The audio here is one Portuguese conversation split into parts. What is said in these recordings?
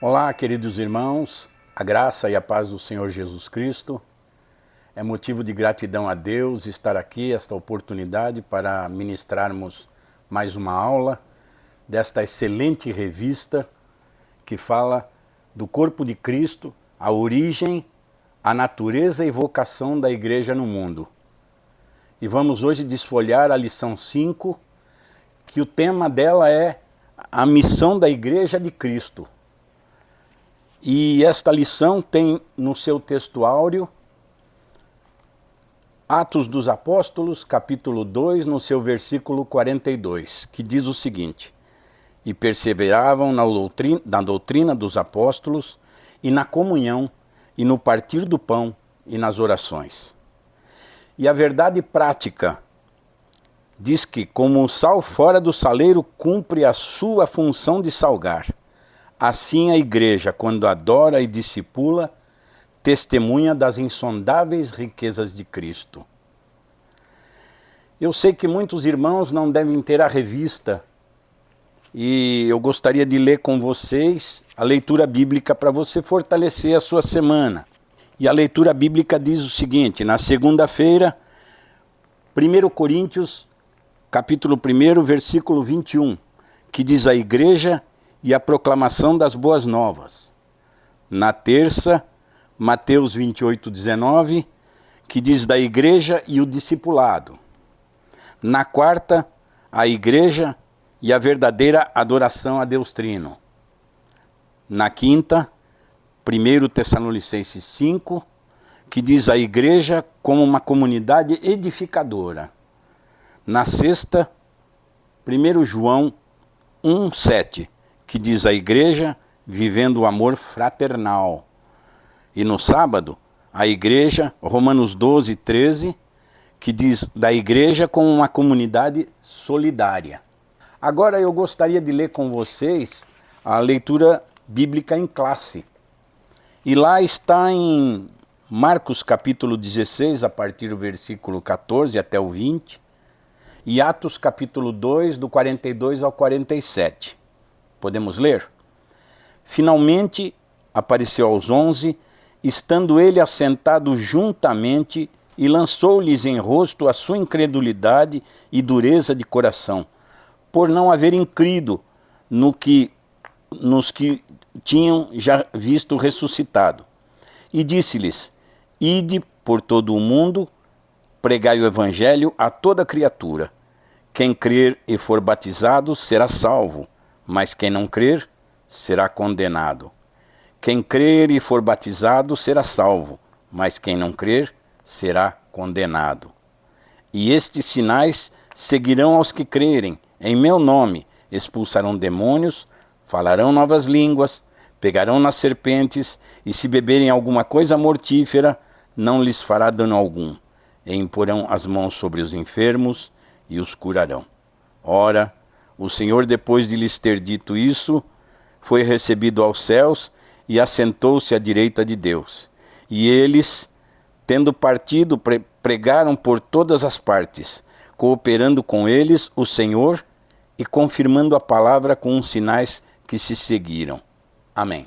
Olá, queridos irmãos, a graça e a paz do Senhor Jesus Cristo. É motivo de gratidão a Deus estar aqui, esta oportunidade para ministrarmos mais uma aula desta excelente revista que fala do corpo de Cristo, a origem, a natureza e vocação da igreja no mundo. E vamos hoje desfolhar a lição 5, que o tema dela é a missão da igreja de Cristo. E esta lição tem no seu texto áureo Atos dos Apóstolos, capítulo 2, no seu versículo 42, que diz o seguinte: E perseveravam na doutrina dos apóstolos, e na comunhão, e no partir do pão, e nas orações. E a verdade prática diz que, como o sal fora do saleiro cumpre a sua função de salgar, assim a igreja, quando adora e discipula, testemunha das insondáveis riquezas de Cristo. Eu sei que muitos irmãos não devem ter a revista, e eu gostaria de ler com vocês a leitura bíblica para você fortalecer a sua semana. E a leitura bíblica diz o seguinte, na segunda-feira, 1 Coríntios, capítulo 1, versículo 21, que diz a igreja e a proclamação das boas novas. Na terça, Mateus 28, 19, que diz da igreja e o discipulado. Na quarta, a igreja e a verdadeira adoração a Deus Trino. Na quinta, 1 Tessalonicenses 5, que diz a igreja como uma comunidade edificadora. Na sexta, 1 João 1, 7, que diz a igreja vivendo o amor fraternal. E no sábado, a igreja, Romanos 12, 13, que diz da igreja como uma comunidade solidária. Agora eu gostaria de ler com vocês a leitura bíblica em classe. E lá está em Marcos capítulo 16, a partir do versículo 14 até o 20, e Atos capítulo 2, do 42 ao 47. Podemos ler? Finalmente apareceu aos 11, estando ele assentado juntamente, e lançou-lhes em rosto a sua incredulidade e dureza de coração, por não haverem crido nos que tinham já visto ressuscitado. E disse-lhes: Ide por todo o mundo, pregai o evangelho a toda criatura. Quem crer e for batizado será salvo, mas quem não crer será condenado. Quem crer e for batizado será salvo, mas quem não crer será condenado. E estes sinais seguirão aos que crerem. Em meu nome expulsarão demônios, falarão novas línguas, pegarão nas serpentes, e se beberem alguma coisa mortífera, não lhes fará dano algum. E imporão as mãos sobre os enfermos e os curarão. Ora, o Senhor, depois de lhes ter dito isso, foi recebido aos céus e assentou-se à direita de Deus. E eles, tendo partido, pregaram por todas as partes, cooperando com eles o Senhor e confirmando a palavra com os sinais que se seguiram. Amém.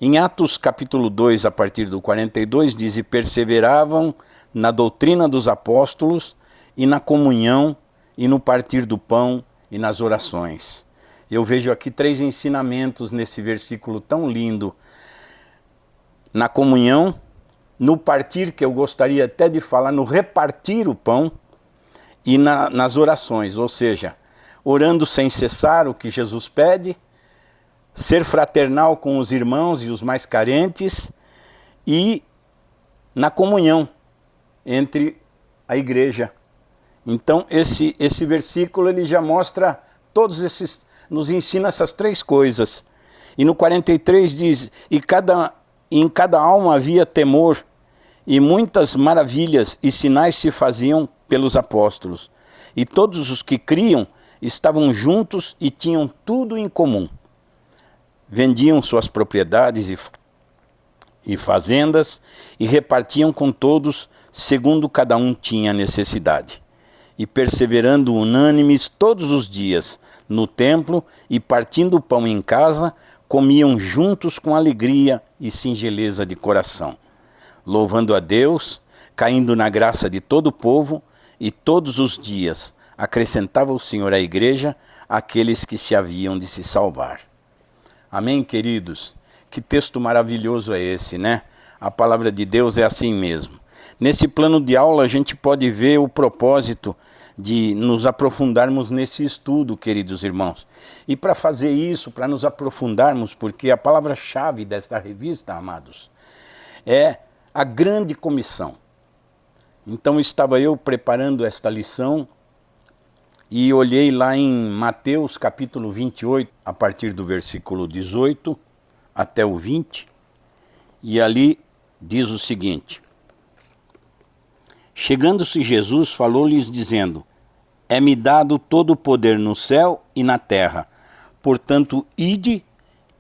Em Atos capítulo 2, a partir do 42, diz: E perseveravam na doutrina dos apóstolos, e na comunhão, e no partir do pão, e nas orações. Eu vejo aqui 3 ensinamentos nesse versículo tão lindo. Na comunhão, no partir, que eu gostaria até de falar, no repartir o pão, e nas orações, ou seja, orando sem cessar, o que Jesus pede, ser fraternal com os irmãos e os mais carentes, e na comunhão entre a igreja. Então esse versículo ele já mostra nos ensina essas 3 coisas. E no 43 diz: em cada alma havia temor, e muitas maravilhas e sinais se faziam pelos apóstolos. E todos os que criam estavam juntos e tinham tudo em comum. Vendiam suas propriedades e fazendas e repartiam com todos, segundo cada um tinha necessidade. E perseverando unânimes todos os dias no templo e partindo o pão em casa, comiam juntos com alegria e singeleza de coração, louvando a Deus, caindo na graça de todo o povo, e todos os dias acrescentava o Senhor à igreja aqueles que se haviam de se salvar. Amém, queridos? Que texto maravilhoso é esse, né? A palavra de Deus é assim mesmo. Nesse plano de aula a gente pode ver o propósito de nos aprofundarmos nesse estudo, queridos irmãos. E para fazer isso, para nos aprofundarmos, porque a palavra-chave desta revista, amados, é a grande comissão. Então estava eu preparando esta lição e olhei lá em Mateus capítulo 28, a partir do versículo 18 até o 20, e ali diz o seguinte: chegando-se Jesus, falou-lhes dizendo: é-me dado todo o poder no céu e na terra. Portanto, ide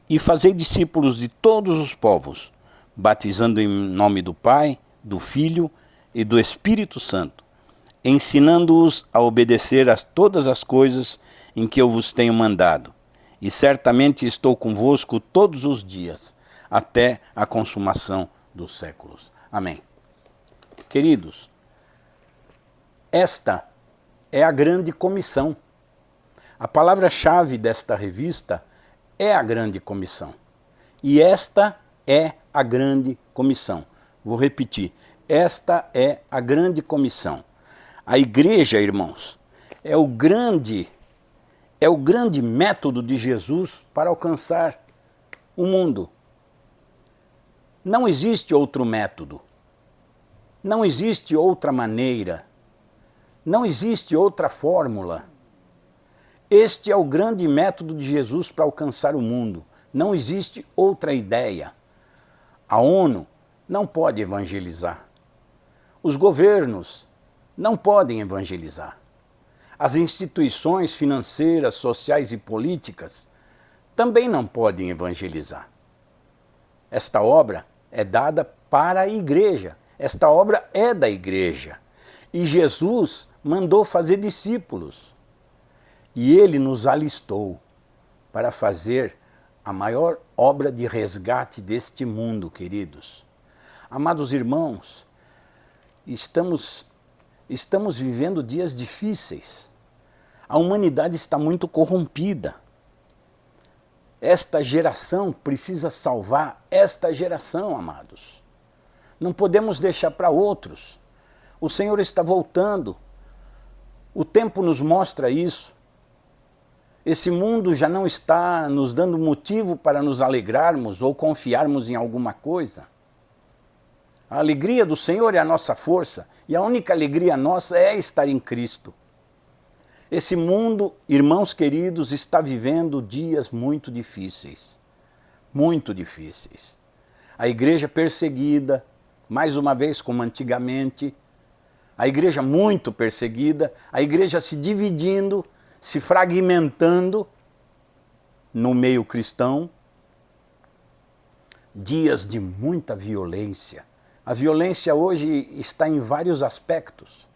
e fazei discípulos de todos os povos, batizando em nome do Pai, do Filho e do Espírito Santo, ensinando-os a obedecer a todas as coisas em que eu vos tenho mandado. E certamente estou convosco todos os dias, até a consumação dos séculos. Amém. Queridos, esta é a grande comissão. A palavra-chave desta revista é a grande comissão. E esta é a grande comissão. Vou repetir. Esta é a grande comissão. A igreja, irmãos, é o grande método de Jesus para alcançar o mundo. Não existe outro método. Não existe outra maneira. Não existe outra fórmula. Este é o grande método de Jesus para alcançar o mundo. Não existe outra ideia. A ONU não pode evangelizar. Os governos não podem evangelizar. As instituições financeiras, sociais e políticas também não podem evangelizar. Esta obra é dada para a igreja. Esta obra é da igreja. E Jesus mandou fazer discípulos. E ele nos alistou para fazer a maior obra de resgate deste mundo, queridos. Amados irmãos, estamos vivendo dias difíceis. A humanidade está muito corrompida. Esta geração precisa salvar esta geração, amados. Não podemos deixar para outros. O Senhor está voltando. O tempo nos mostra isso. Esse mundo já não está nos dando motivo para nos alegrarmos ou confiarmos em alguma coisa. A alegria do Senhor é a nossa força, e a única alegria nossa é estar em Cristo. Esse mundo, irmãos queridos, está vivendo dias muito difíceis. Muito difíceis. A igreja perseguida, mais uma vez como antigamente, a igreja muito perseguida, a igreja se dividindo, se fragmentando no meio cristão. Dias de muita violência. A violência hoje está em vários aspectos.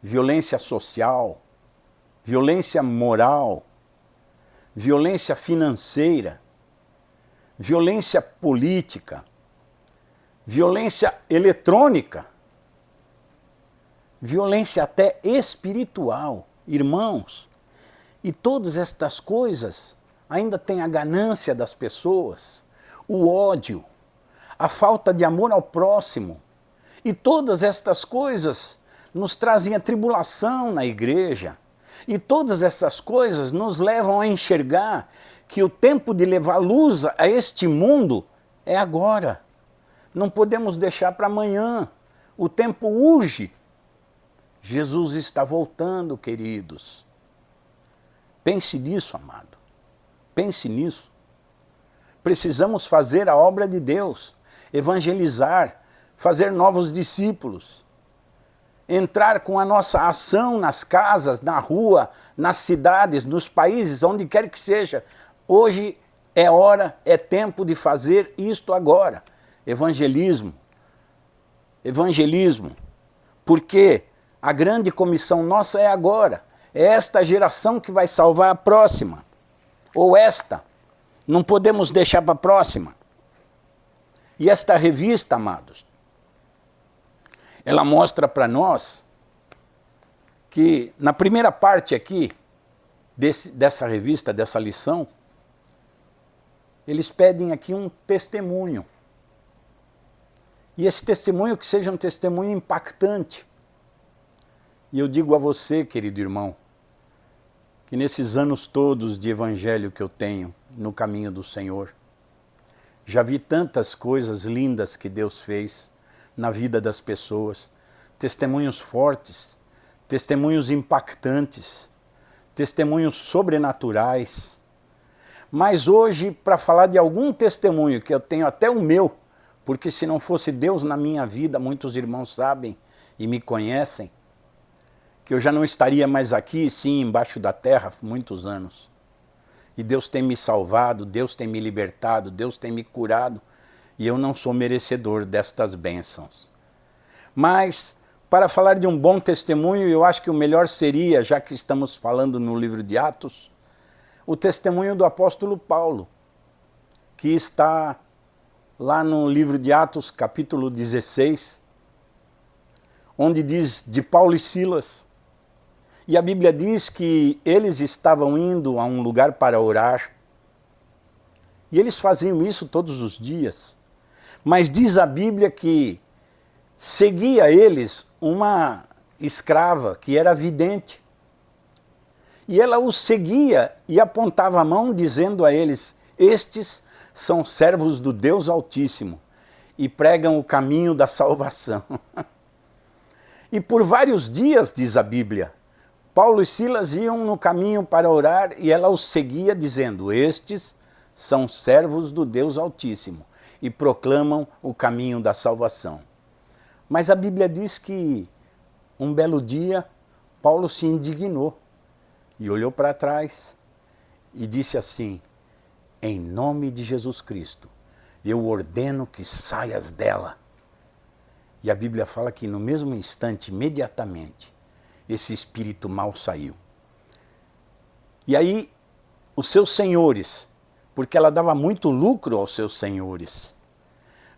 Violência social, violência moral, violência financeira, violência política, violência eletrônica, violência até espiritual. Irmãos, e todas estas coisas ainda têm a ganância das pessoas, o ódio, a falta de amor ao próximo. E todas estas coisas nos trazem a tribulação na igreja. E todas essas coisas nos levam a enxergar que o tempo de levar luz a este mundo é agora. Não podemos deixar para amanhã. O tempo urge. Jesus está voltando, queridos. Pense nisso, amado. Pense nisso. Precisamos fazer a obra de Deus, evangelizar, fazer novos discípulos, entrar com a nossa ação nas casas, na rua, nas cidades, nos países, onde quer que seja. Hoje é hora, é tempo de fazer isto agora. Evangelismo. Evangelismo. Porque a grande comissão nossa é agora. É esta geração que vai salvar a próxima. Ou esta. Não podemos deixar para a próxima. E esta revista, amados, ela mostra para nós que na primeira parte aqui, dessa revista, dessa lição, eles pedem aqui um testemunho. E esse testemunho que seja um testemunho impactante. E eu digo a você, querido irmão, que nesses anos todos de evangelho que eu tenho no caminho do Senhor, já vi tantas coisas lindas que Deus fez na vida das pessoas, testemunhos fortes, testemunhos impactantes, testemunhos sobrenaturais. Mas hoje, para falar de algum testemunho, que eu tenho até o meu, porque se não fosse Deus na minha vida, muitos irmãos sabem e me conhecem, que eu já não estaria mais aqui, sim, embaixo da terra, há muitos anos. E Deus tem me salvado, Deus tem me libertado, Deus tem me curado, e eu não sou merecedor destas bênçãos. Mas, para falar de um bom testemunho, eu acho que o melhor seria, já que estamos falando no livro de Atos, o testemunho do apóstolo Paulo, que está lá no livro de Atos, capítulo 16, onde diz de Paulo e Silas. E a Bíblia diz que eles estavam indo a um lugar para orar. E eles faziam isso todos os dias. Mas diz a Bíblia que seguia eles uma escrava que era vidente. E ela os seguia e apontava a mão dizendo a eles: estes são servos do Deus Altíssimo e pregam o caminho da salvação. E por vários dias, diz a Bíblia, Paulo e Silas iam no caminho para orar e ela os seguia dizendo: estes são servos do Deus Altíssimo e proclamam o caminho da salvação. Mas a Bíblia diz que um belo dia Paulo se indignou e olhou para trás e disse assim: em nome de Jesus Cristo, eu ordeno que saias dela. E a Bíblia fala que no mesmo instante, imediatamente, esse espírito mau saiu. E aí, os seus senhores, porque ela dava muito lucro aos seus senhores,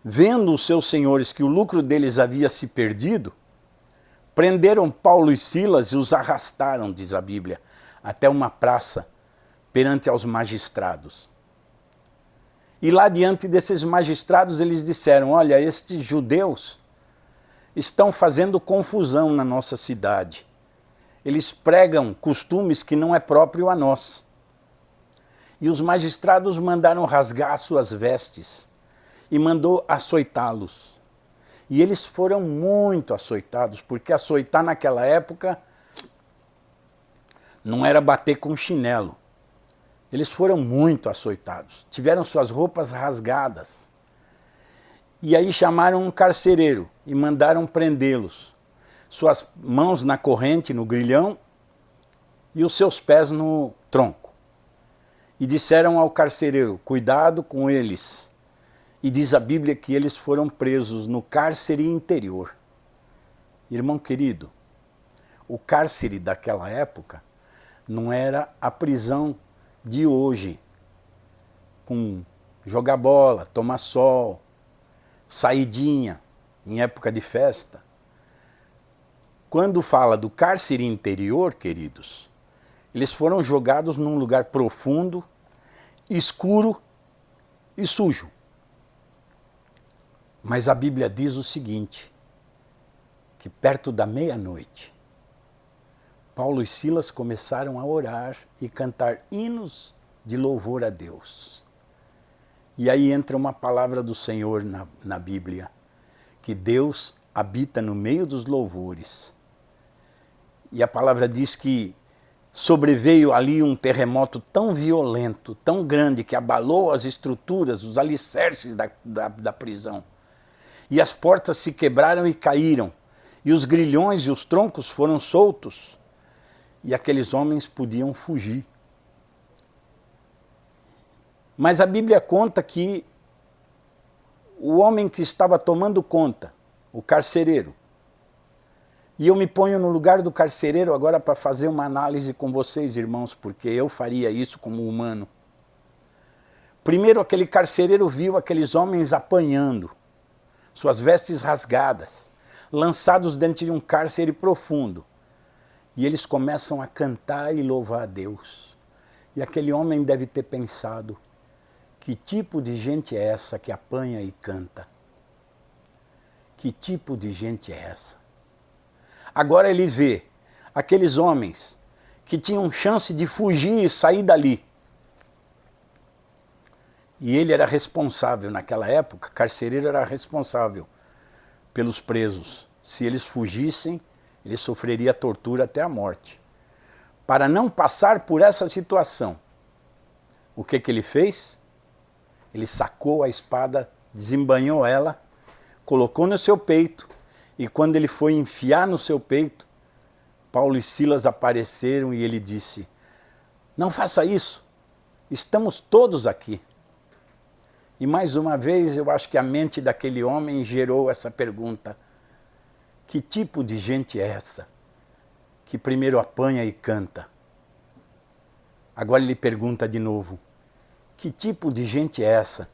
vendo os seus senhores que o lucro deles havia se perdido, prenderam Paulo e Silas e os arrastaram, diz a Bíblia, até uma praça perante aos magistrados. E lá diante desses magistrados eles disseram: olha, estes judeus estão fazendo confusão na nossa cidade. Eles pregam costumes que não é próprio a nós. E os magistrados mandaram rasgar suas vestes e mandou açoitá-los. E eles foram muito açoitados, porque açoitar naquela época não era bater com chinelo. Eles foram muito açoitados, tiveram suas roupas rasgadas. E aí chamaram um carcereiro e mandaram prendê-los. Suas mãos na corrente, no grilhão, e os seus pés no tronco. E disseram ao carcereiro: cuidado com eles. E diz a Bíblia que eles foram presos no cárcere interior. Irmão querido, o cárcere daquela época não era a prisão de hoje, com jogar bola, tomar sol, saidinha em época de festa. Quando fala do cárcere interior, queridos, eles foram jogados num lugar profundo, escuro e sujo. Mas a Bíblia diz o seguinte, que perto da meia-noite, Paulo e Silas começaram a orar e cantar hinos de louvor a Deus. E aí entra uma palavra do Senhor na Bíblia, que Deus habita no meio dos louvores. E a palavra diz que sobreveio ali um terremoto tão violento, tão grande, que abalou as estruturas, os alicerces da prisão. E as portas se quebraram e caíram, e os grilhões e os troncos foram soltos, e aqueles homens podiam fugir. Mas a Bíblia conta que o homem que estava tomando conta, o carcereiro, e eu me ponho no lugar do carcereiro agora para fazer uma análise com vocês, irmãos, porque eu faria isso como humano. Primeiro aquele carcereiro viu aqueles homens apanhando, suas vestes rasgadas, lançados dentro de um cárcere profundo. E eles começam a cantar e louvar a Deus. E aquele homem deve ter pensado, que tipo de gente é essa que apanha e canta? Que tipo de gente é essa? Agora ele vê aqueles homens que tinham chance de fugir e sair dali. E ele era responsável, naquela época, carcereiro era responsável pelos presos. Se eles fugissem, ele sofreria tortura até a morte. Para não passar por essa situação, o que ele fez? Ele sacou a espada, desembainhou ela, colocou no seu peito, e quando ele foi enfiar no seu peito, Paulo e Silas apareceram e ele disse, não faça isso, estamos todos aqui. E mais uma vez eu acho que a mente daquele homem gerou essa pergunta, que tipo de gente é essa que primeiro apanha e canta? Agora ele pergunta de novo, que tipo de gente é essa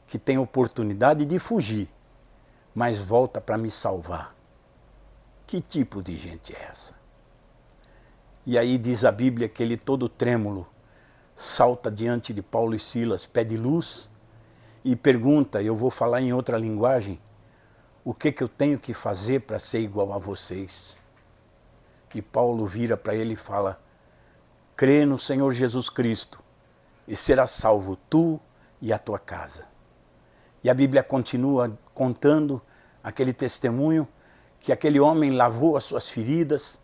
que tem oportunidade de fugir, mas volta para me salvar? Que tipo de gente é essa? E aí diz a Bíblia que ele todo trêmulo salta diante de Paulo e Silas, pede luz e pergunta, eu vou falar em outra linguagem, o que eu tenho que fazer para ser igual a vocês? E Paulo vira para ele e fala, crê no Senhor Jesus Cristo e serás salvo tu e a tua casa. E a Bíblia continua contando aquele testemunho que aquele homem lavou as suas feridas,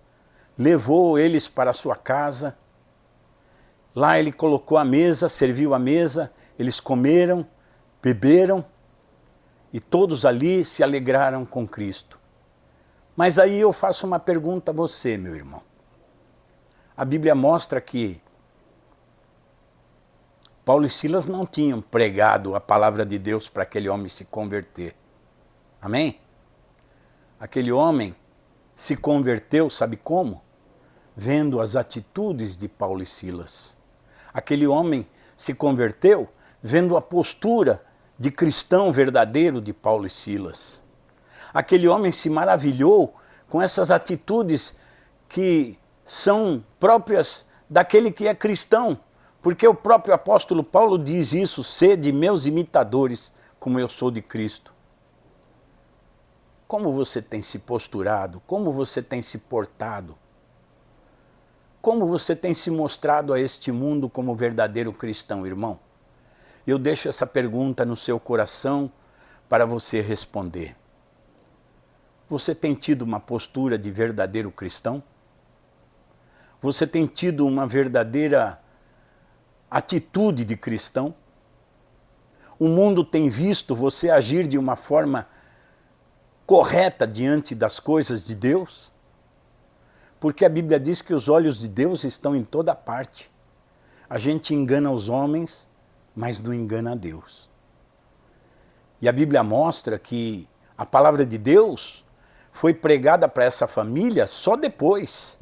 levou eles para a sua casa, lá ele colocou a mesa, serviu a mesa, eles comeram, beberam, e todos ali se alegraram com Cristo. Mas aí eu faço uma pergunta a você, meu irmão. A Bíblia mostra que Paulo e Silas não tinham pregado a palavra de Deus para aquele homem se converter. Amém? Aquele homem se converteu, sabe como? Vendo as atitudes de Paulo e Silas. Aquele homem se converteu vendo a postura de cristão verdadeiro de Paulo e Silas. Aquele homem se maravilhou com essas atitudes que são próprias daquele que é cristão, porque o próprio apóstolo Paulo diz isso, sede meus imitadores, como eu sou de Cristo. Como você tem se posturado? Como você tem se portado? Como você tem se mostrado a este mundo como verdadeiro cristão, irmão? Eu deixo essa pergunta no seu coração para você responder. Você tem tido uma postura de verdadeiro cristão? Você tem tido uma verdadeira atitude de cristão? O mundo tem visto você agir de uma forma correta diante das coisas de Deus? Porque a Bíblia diz que os olhos de Deus estão em toda parte. A gente engana os homens, mas não engana a Deus. E a Bíblia mostra que a palavra de Deus foi pregada para essa família só depois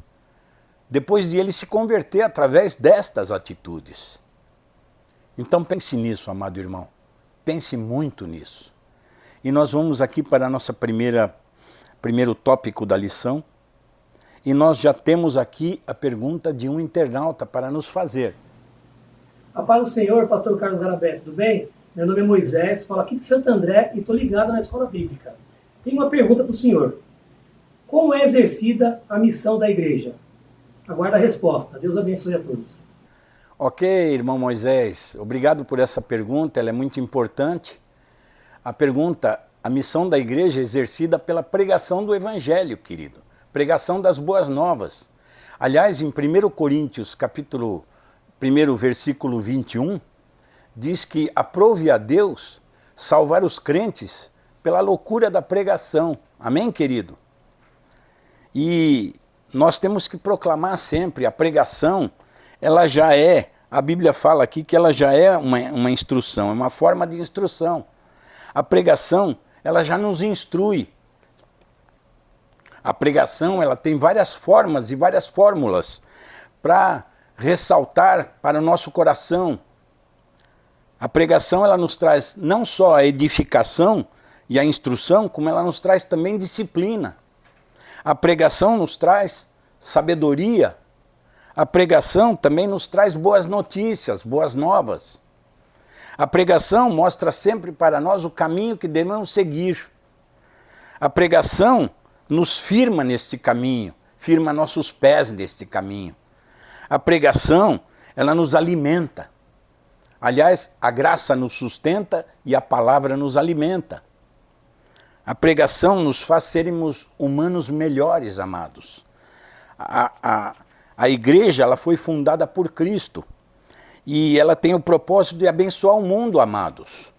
de ele se converter através destas atitudes. Então pense nisso, amado irmão. Pense muito nisso. E nós vamos aqui para a nossa primeiro tópico da lição. E nós já temos aqui a pergunta de um internauta para nos fazer. A paz do Senhor, pastor Carlos Garabé, tudo bem? Meu nome é Moisés, falo aqui de Santo André e estou ligado na escola bíblica. Tenho uma pergunta para o senhor. Como é exercida a missão da igreja? Aguardo a resposta. Deus abençoe a todos. Ok, irmão Moisés, obrigado por essa pergunta, ela é muito importante. A pergunta, a missão da igreja é exercida pela pregação do evangelho, querido. Pregação das boas novas. Aliás, em 1 Coríntios, capítulo 1, versículo 21, diz que aprove a Deus salvar os crentes pela loucura da pregação. Amém, querido? E nós temos que proclamar sempre, a pregação, ela já é, a Bíblia fala aqui que ela já é uma instrução, é uma forma de instrução. A pregação, ela já nos instrui. A pregação, ela tem várias formas e várias fórmulas para ressaltar para o nosso coração A pregação ela nos traz não só a edificação e a instrução, como ela nos traz também disciplina. A pregação nos traz sabedoria. A pregação também nos traz boas notícias, boas novas. A pregação mostra sempre para nós o caminho que devemos seguir. A pregação nos firma neste caminho, firma nossos pés neste caminho. A pregação, ela nos alimenta. Aliás, a graça nos sustenta e a palavra nos alimenta. A pregação nos faz sermos humanos melhores, amados. A igreja ela foi fundada por Cristo e ela tem o propósito de abençoar o mundo, amados,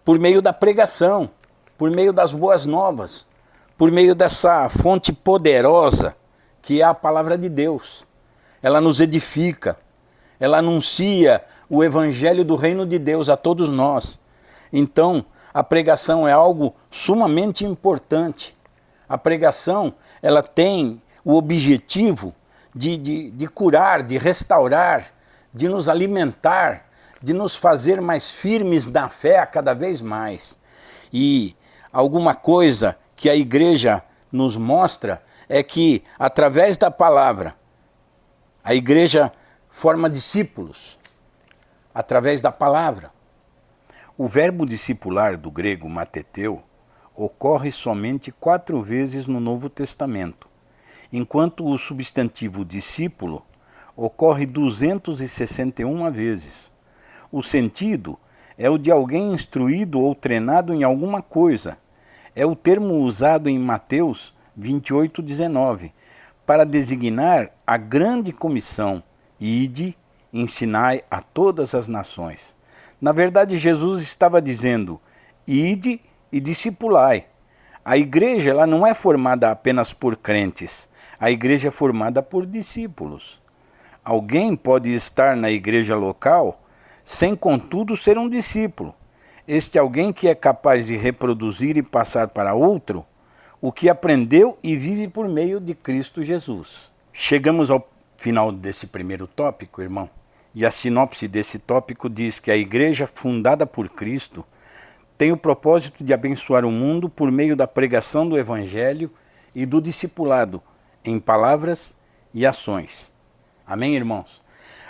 por meio da pregação, por meio das boas novas, por meio dessa fonte poderosa que é a palavra de Deus. Ela nos edifica, ela anuncia o evangelho do reino de Deus a todos nós. Então, a pregação é algo sumamente importante. A pregação ela tem o objetivo de curar, de restaurar, de nos alimentar, de nos fazer mais firmes na fé a cada vez mais. E alguma coisa que a igreja nos mostra é que, através da palavra, a igreja forma discípulos, através da palavra. O verbo discipular do grego mateteu ocorre somente 4 vezes no Novo Testamento, enquanto o substantivo discípulo ocorre 261 vezes. O sentido é o de alguém instruído ou treinado em alguma coisa. É o termo usado em Mateus 28:19 para designar a grande comissão: ide, ensinai a todas as nações. Na verdade, Jesus estava dizendo: ide e discipulai. A igreja ela não é formada apenas por crentes, a igreja é formada por discípulos. Alguém pode estar na igreja local sem, contudo, ser um discípulo. Este alguém que é capaz de reproduzir e passar para outro o que aprendeu e vive por meio de Cristo Jesus. Chegamos ao final desse primeiro tópico, irmão, e a sinopse desse tópico diz que a igreja fundada por Cristo tem o propósito de abençoar o mundo por meio da pregação do evangelho e do discipulado em palavras e ações. Amém, irmãos?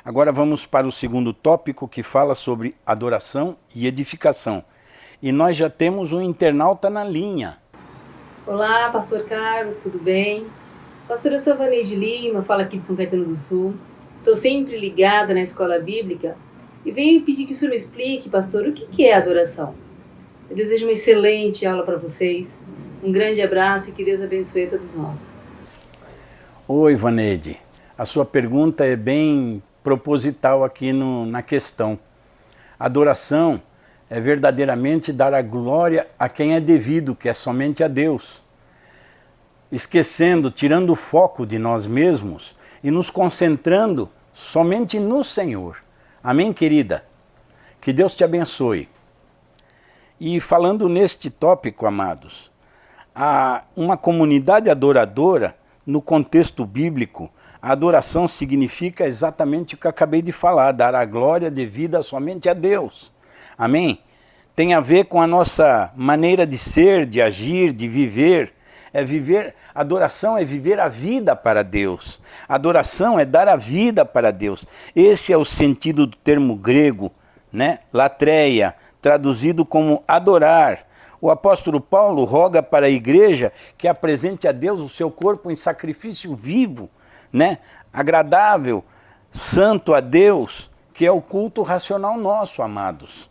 Agora vamos para o segundo tópico, que fala sobre adoração e edificação. E nós já temos um internauta na linha. Olá, pastor Carlos, tudo bem? Pastor, eu sou Vaneide Lima, falo aqui de São Caetano do Sul. Estou sempre ligada na escola bíblica e venho pedir que o senhor me explique, pastor, o que é adoração. Eu desejo uma excelente aula para vocês. Um grande abraço e que Deus abençoe a todos nós. Oi, Vaneide. A sua pergunta é bem proposital aqui na questão. Adoração é verdadeiramente dar a glória a quem é devido, que é somente a Deus. Esquecendo, tirando o foco de nós mesmos e nos concentrando somente no Senhor. Amém, querida? Que Deus te abençoe. E falando neste tópico, amados, uma comunidade adoradora, no contexto bíblico, a adoração significa exatamente o que eu acabei de falar, dar a glória devida somente a Deus. Amém? Tem a ver com a nossa maneira de ser, de agir, de viver. Adoração é viver a vida para Deus. Adoração é dar a vida para Deus. Esse é o sentido do termo grego, né? Latreia, traduzido como adorar. O apóstolo Paulo roga para a igreja que apresente a Deus o seu corpo em sacrifício vivo, né? Agradável, santo a Deus, que é o culto racional nosso, amados.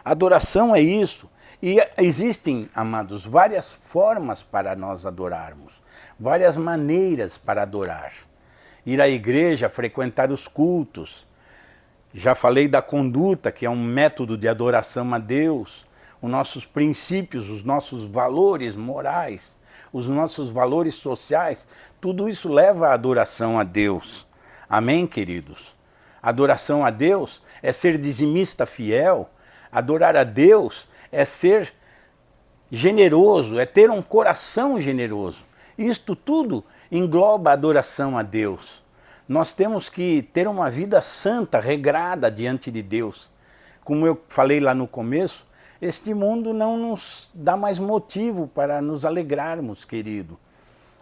Adoração é isso. E existem, amados, várias formas para nós adorarmos, várias maneiras para adorar. Ir à igreja, frequentar os cultos. Já falei da conduta, que é um método de adoração a Deus. Os nossos princípios, os nossos valores morais, os nossos valores sociais, tudo isso leva à adoração a Deus. Amém, queridos? Adoração a Deus é ser dizimista fiel. Adorar a Deus é ser generoso, é ter um coração generoso. Isto tudo engloba a adoração a Deus. Nós temos que ter uma vida santa, regrada diante de Deus, como eu falei lá no começo, este mundo não nos dá mais motivo para nos alegrarmos, querido.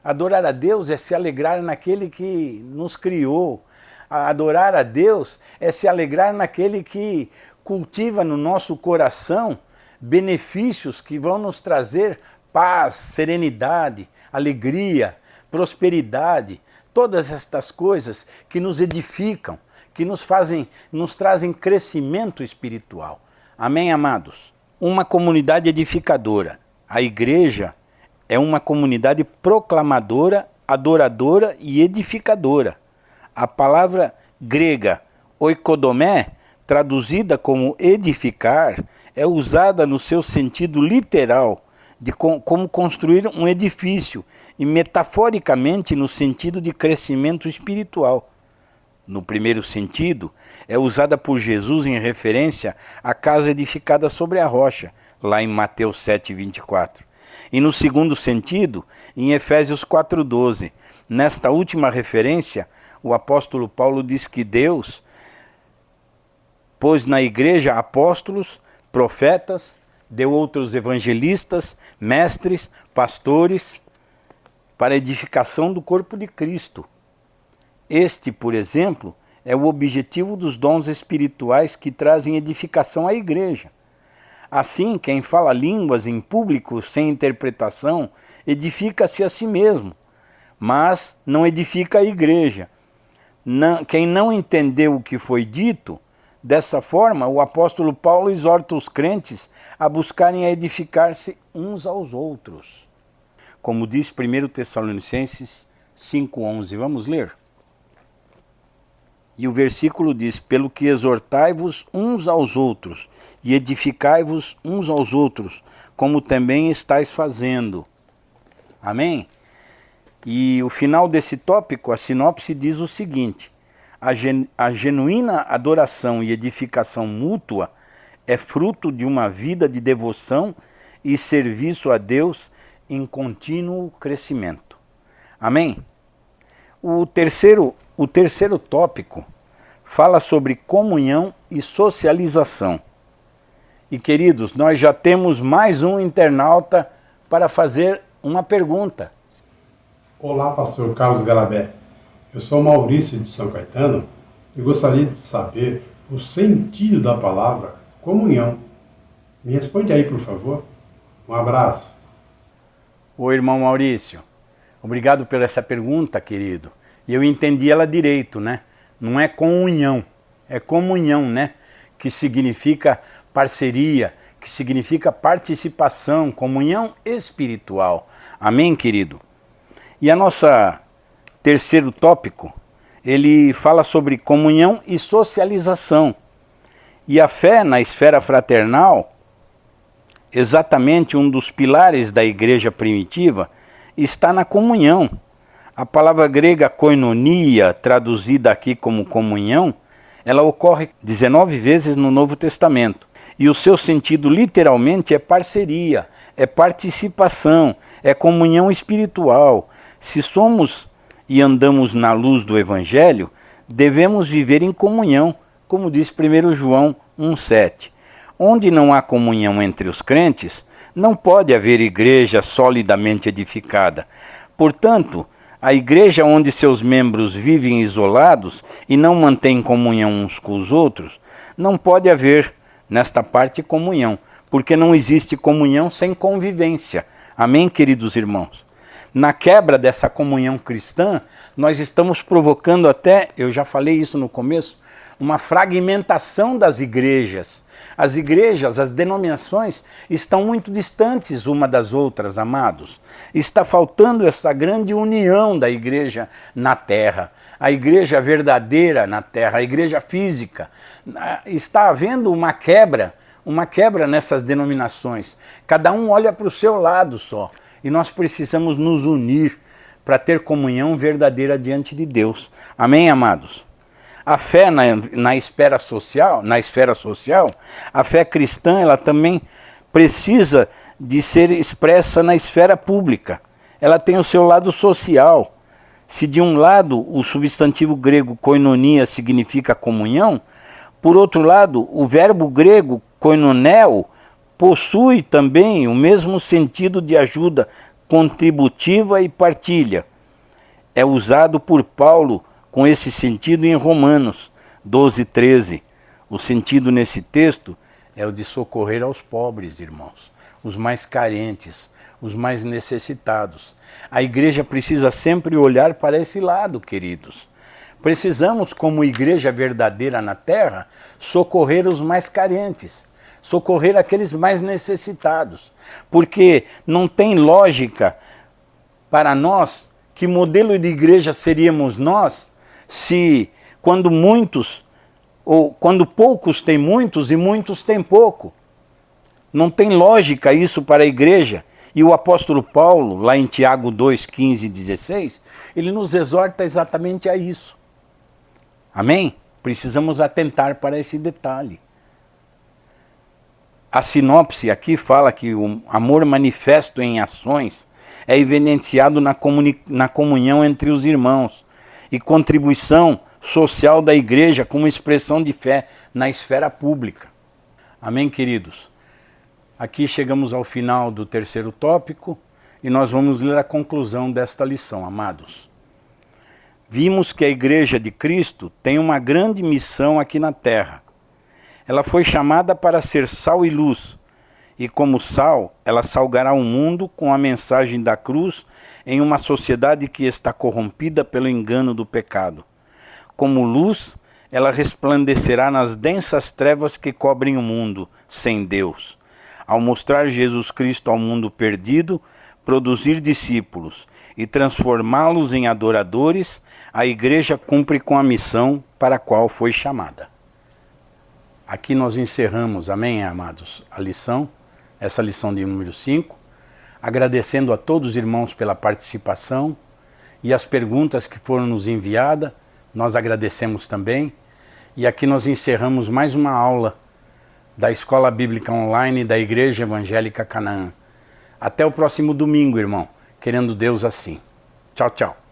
Adorar a Deus é se alegrar naquele que nos criou. Adorar a Deus é se alegrar naquele que cultiva no nosso coração benefícios que vão nos trazer paz, serenidade, alegria, prosperidade, todas estas coisas que nos edificam, que nos trazem crescimento espiritual. Amém, amados? Uma comunidade edificadora. A igreja é uma comunidade proclamadora, adoradora e edificadora. A palavra grega oikodomé, traduzida como edificar, é usada no seu sentido literal, de como construir um edifício, e metaforicamente no sentido de crescimento espiritual. No primeiro sentido, é usada por Jesus em referência à casa edificada sobre a rocha, lá em Mateus 7:24. E no segundo sentido, em Efésios 4:12. Nesta última referência, o apóstolo Paulo diz que Deus pôs na igreja apóstolos, profetas, deu outros evangelistas, mestres, pastores, para a edificação do corpo de Cristo. Este, por exemplo, é o objetivo dos dons espirituais que trazem edificação à igreja. Assim, quem fala línguas em público sem interpretação, edifica-se a si mesmo, mas não edifica a igreja. Quem não entendeu o que foi dito, dessa forma, o apóstolo Paulo exorta os crentes a buscarem a edificar-se uns aos outros. Como diz 1 Tessalonicenses 5:11. Vamos ler? E o versículo diz: pelo que exortai-vos uns aos outros, e edificai-vos uns aos outros, como também estáis fazendo. Amém? E o final desse tópico, a sinopse diz o seguinte: a genuína adoração e edificação mútua é fruto de uma vida de devoção e serviço a Deus em contínuo crescimento. Amém? O terceiro tópico fala sobre comunhão e socialização. E queridos, nós já temos mais um internauta para fazer uma pergunta. Olá, pastor Carlos Garabé. Eu sou Maurício de São Caetano e gostaria de saber o sentido da palavra comunhão. Me responde aí, por favor. Um abraço. Oi, irmão Maurício. Obrigado por essa pergunta, querido. E eu entendi ela direito, né? Não é comunhão, é comunhão, né? Que significa parceria, que significa participação, comunhão espiritual. Amém, querido? E a nossa terceiro tópico, ele fala sobre comunhão e socialização. E a fé na esfera fraternal, exatamente um dos pilares da igreja primitiva, está na comunhão. A palavra grega koinonia, traduzida aqui como comunhão, ela ocorre 19 vezes no Novo Testamento. E o seu sentido literalmente é parceria, é participação, é comunhão espiritual. Se somos e andamos na luz do Evangelho, devemos viver em comunhão, como diz 1 João 1,7. Onde não há comunhão entre os crentes, não pode haver igreja solidamente edificada. Portanto, a igreja onde seus membros vivem isolados e não mantêm comunhão uns com os outros, não pode haver, nesta parte, comunhão, porque não existe comunhão sem convivência. Amém, queridos irmãos? Na quebra dessa comunhão cristã, nós estamos provocando até, eu já falei isso no começo, uma fragmentação das igrejas. As igrejas, as denominações estão muito distantes uma das outras, amados. Está faltando essa grande união da igreja na terra, a igreja verdadeira na terra, a igreja física. Está havendo uma quebra nessas denominações. Cada um olha para o seu lado só. E nós precisamos nos unir para ter comunhão verdadeira diante de Deus. Amém, amados? A fé na esfera social, a fé cristã, ela também precisa de ser expressa na esfera pública. Ela tem o seu lado social. Se de um lado o substantivo grego koinonia significa comunhão, Por outro lado, o verbo grego koinoneo possui também o mesmo sentido de ajuda contributiva e partilha. É usado por Paulo com esse sentido em Romanos 12:13. O sentido nesse texto é o de socorrer aos pobres, irmãos, os mais carentes, os mais necessitados. A igreja precisa sempre olhar para esse lado, queridos. Precisamos, como igreja verdadeira na terra, socorrer os mais carentes, socorrer aqueles mais necessitados, porque não tem lógica para nós que modelo de igreja seríamos nós se quando muitos ou quando poucos têm muitos e muitos têm pouco. Não tem lógica isso para a igreja. E o apóstolo Paulo, lá em Tiago 2, 15 e 16, ele nos exorta exatamente a isso. Amém? Precisamos atentar para esse detalhe. A sinopse aqui fala que o amor manifesto em ações é evidenciado na comunhão entre os irmãos e contribuição social da igreja como expressão de fé na esfera pública. Amém, queridos? Aqui chegamos ao final do terceiro tópico e nós vamos ler a conclusão desta lição, amados. Vimos que a Igreja de Cristo tem uma grande missão aqui na Terra. Ela foi chamada para ser sal e luz, e como sal, ela salgará o mundo com a mensagem da cruz em uma sociedade que está corrompida pelo engano do pecado. Como luz, ela resplandecerá nas densas trevas que cobrem o mundo sem Deus. Ao mostrar Jesus Cristo ao mundo perdido, produzir discípulos e transformá-los em adoradores, a igreja cumpre com a missão para a qual foi chamada. Aqui nós encerramos, amém, amados, a lição, essa lição de número 5, agradecendo a todos os irmãos pela participação e as perguntas que foram nos enviadas, nós agradecemos também. E aqui nós encerramos mais uma aula da Escola Bíblica Online da Igreja Evangélica Canaã. Até o próximo domingo, irmão, querendo Deus assim. Tchau, tchau.